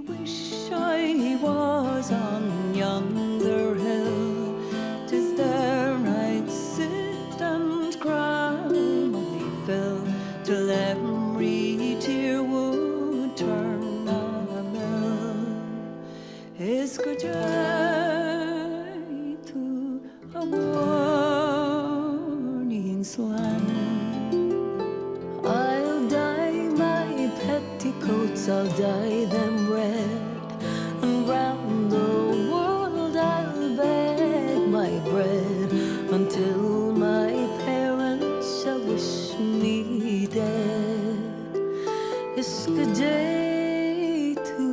wish I was on yonder hill. 'Tis there I'd sit and cry my fill, till every tear would turn a mill. Is good day to a warning slang. I'll dye my petticoats, I'll dye them red, and round the world I'll beg my bread, until my parents shall wish me dead. It's good day to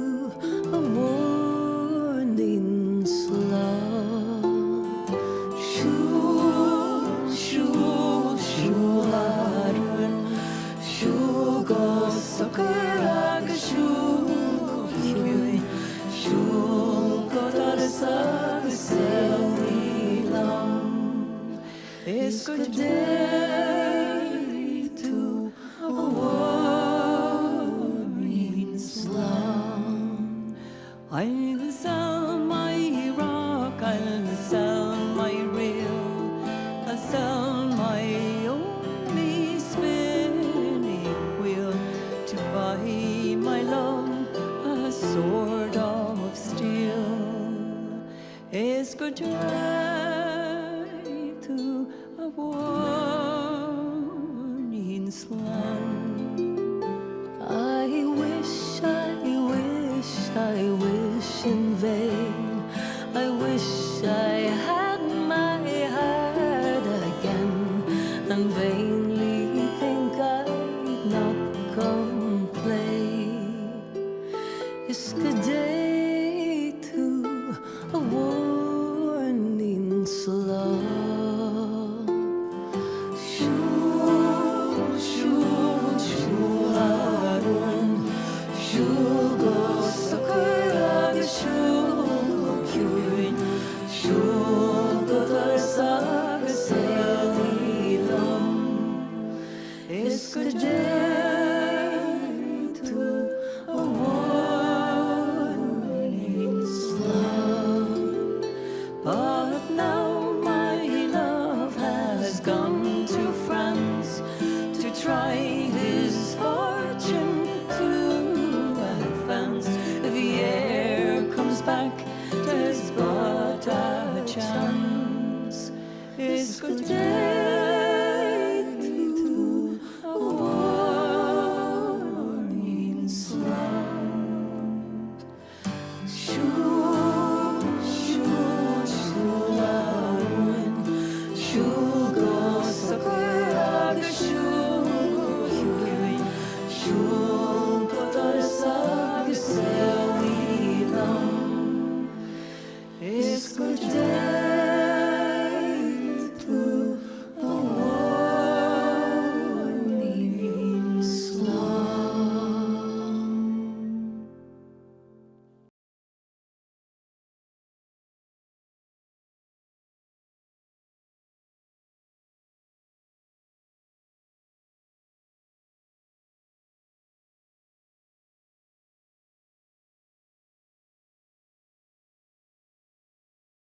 a warning slang. Shul, shul, shularun, shul go sakura ga shul kyun, shul go darsa sewilam. It's good day to a warning slang. I'll sell my rock, I'll sell my reel, I'll sell my only spinning wheel, to buy my love a sword of steel. It's good day to a warning slang. I wish in vain. I wish I had my heart again, and vainly think I'd not complain. It's good day to a